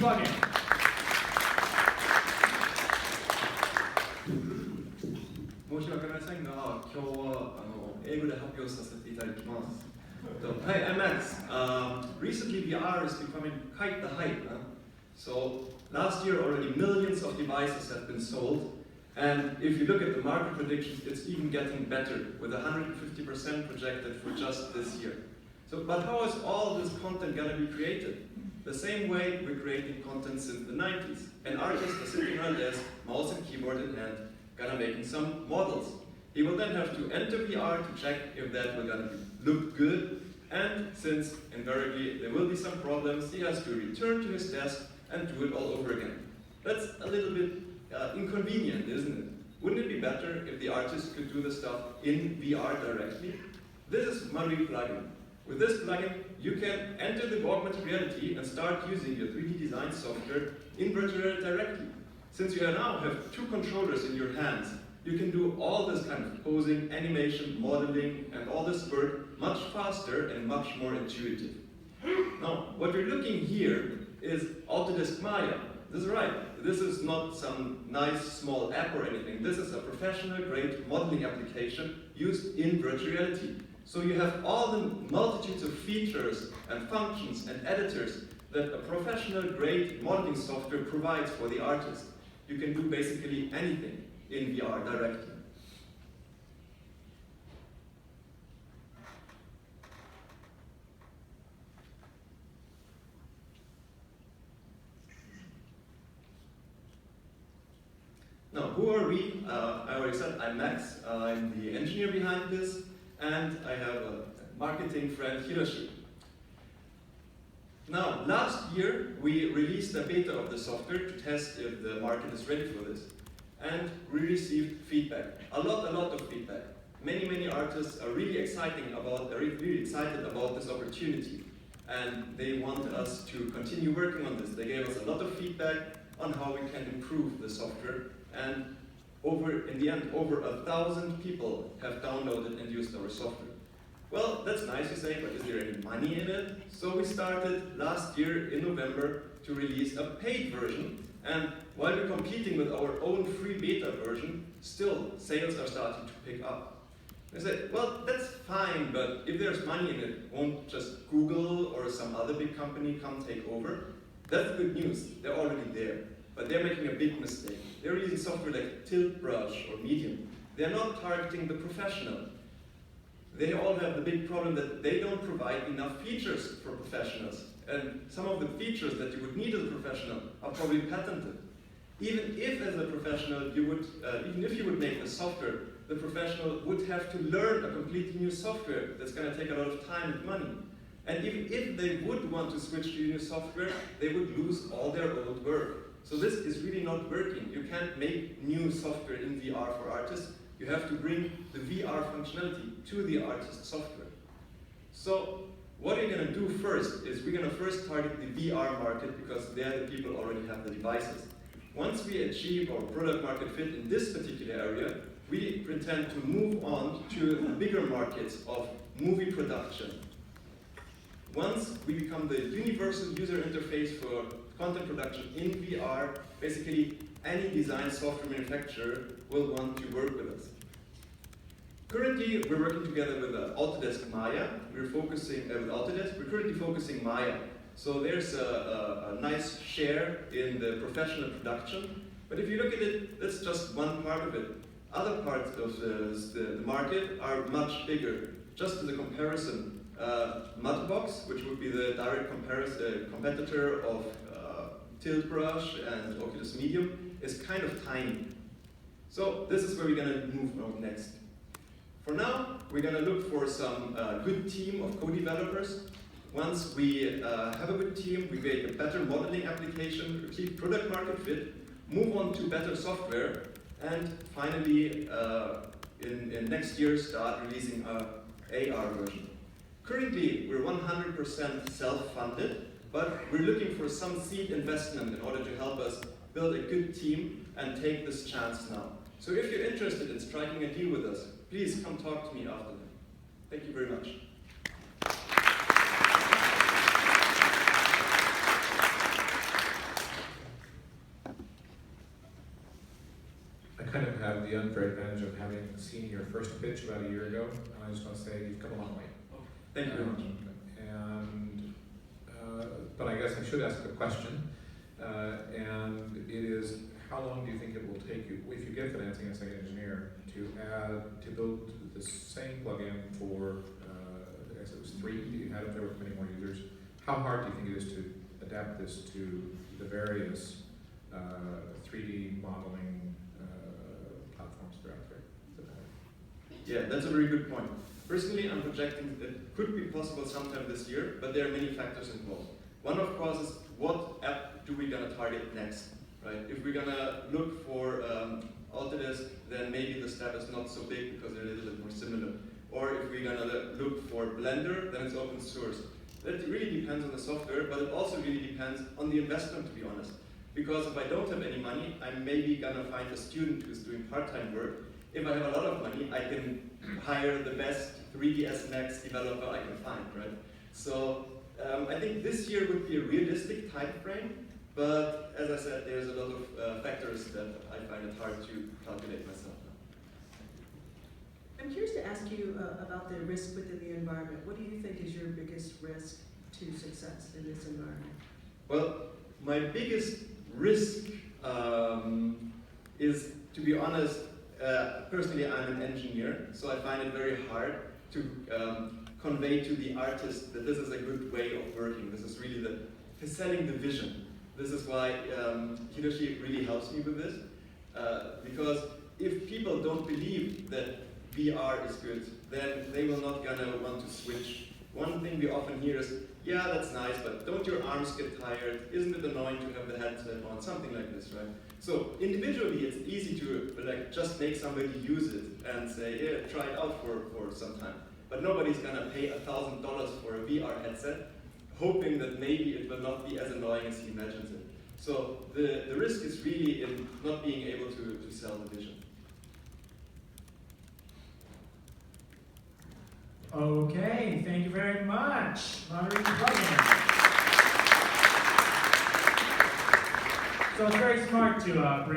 MARUI-PlugIn. 申し訳ありませんが、今日は英語で発表させていただきます。Hi, I'm Max. Recently, VR is becoming quite the hype. So last year, already millions of devices have been sold. And if you look at the market predictions, it's even getting better, with 150% projected for just this year. So, but how is all this content going to be created? The same way we're creating content since the 90s. An artist is sitting on a desk, mouse and keyboard in hand, gonna making some models. He will then have to enter VR to check if that will gonna look good. And since invariably there will be some problems, he has to return to his desk and do it all over again. That's a little bit inconvenient, isn't it? Wouldn't it be better if the artist could do the stuff in VR directly? This is MARUI-PlugIn. With this plugin, you can enter the augmented reality and start using your 3D design software in virtual reality directly. Since you now have two controllers in your hands, you can do all this kind of posing, animation, modeling, and all this work much faster and much more intuitive. Now, what you're looking here is Autodesk Maya. This is right. This is not some nice small app or anything. This is a professional-grade modeling application used in virtual reality. So you have all the multitudes of features and functions and editors that a professional-grade modeling software provides for the artist. You can do basically anything in VR directly. Now, who are we? I already said I'm Max. I'm the engineer behind this, and I have a marketing friend, Hiroshi. Now, last year we released a beta of the software to test if the market is ready for this, and we received feedback. A lot of feedback. Many artists are really excited about this opportunity, and they want us to continue working on this. They gave us a lot of feedback on how we can improve the software. And in the end, over 1,000 people have downloaded and used our software. Well, that's nice to say, but is there any money in it? So we started last year in November to release a paid version. And while we're competing with our own free beta version, still sales are starting to pick up. I said, well, that's fine, but if there's money in it, won't just Google or some other big company come take over? That's good news. They're already there. But they're making a big mistake. They're using software like Tilt Brush or Medium. They're not targeting the professional. They all have the big problem that they don't provide enough features for professionals. And some of the features that you would need as a professional are probably patented. Even if as a professional even if you would make the software, the professional would have to learn a completely new software that's going to take a lot of time and money. And even if they would want to switch to new software, they would lose all their old work. So this is really not working. You can't make new software in VR for artists. You have to bring the VR functionality to the artist software. So what we're going to do first is we're going to first target the VR market because there the people already have the devices. Once we achieve our product market fit in this particular area, we intend to move on to the bigger markets of movie production. Once we become the universal user interface for content production in VR, basically any design software manufacturer will want to work with us. Currently, we're working together with Autodesk Maya. We're focusing with Autodesk. We're currently focusing Maya. So there's a nice share in the professional production. But if you look at it, that's just one part of it. Other parts of the market are much bigger. Just as a comparison, Matterbox, which would be the direct competitor of Tilt Brush and Oculus Medium, is kind of tiny. So this is where we're going to move on next. For now, we're going to look for some good team of co-developers. Once we have a good team, we create a better modeling application, achieve product market fit, move on to better software, and finally, in next year, start releasing our AR version. Currently, we're 100% self-funded, but we're looking for some seed investment in order to help us build a good team and take this chance now. So if you're interested in striking a deal with us, please come talk to me after that. Thank you very much. the unfair advantage of having seen your first pitch about a year ago, and I just want to say you've come a long way. Thank you very much. But I guess I should ask a question, and it is, how long do you think it will take you, if you get financing as an engineer, to build the same plugin for, I guess it was 3, you had it there with many more users. How hard do you think it is to adapt this to the various 3D modeling platforms that are out there? Yeah, that's a very good point. Personally, I'm projecting it could be possible sometime this year, but there are many factors involved. One, of course, is what app do we gonna target next, right? If we're gonna look for Autodesk, then maybe the step is not so big because they're a little bit more similar. Or if we're gonna look for Blender, then it's open source. That really depends on the software, but it also really depends on the investment, to be honest. Because if I don't have any money, I'm maybe gonna find a student who's doing part-time work. If I have a lot of money, I can hire the best 3ds Max developer I can find, right? So I think this year would be a realistic time frame, but as I said, there's a lot of factors that I find it hard to calculate myself. I'm curious to ask you about the risk within the environment. What do you think is your biggest risk to success in this environment? Well, my biggest risk is, to be honest, personally I'm an engineer, so I find it very hard to convey to the artist that this is a good way of working. This is really selling the vision. This is why Hiroshi really helps me with this, because if people don't believe that VR is good, then they will not gonna want to switch. One thing we often hear is, yeah, that's nice, but don't your arms get tired? Isn't it annoying to have the headset on? Something like this, right? So individually, it's easy to just make somebody use it and say, yeah, try it out for some time. But nobody's gonna pay $1,000 for a VR headset, hoping that maybe it will not be as annoying as he imagines it. So the risk is really in not being able to sell the vision. Okay, thank you very much, MARUI-PlugIn. So it's very smart to bring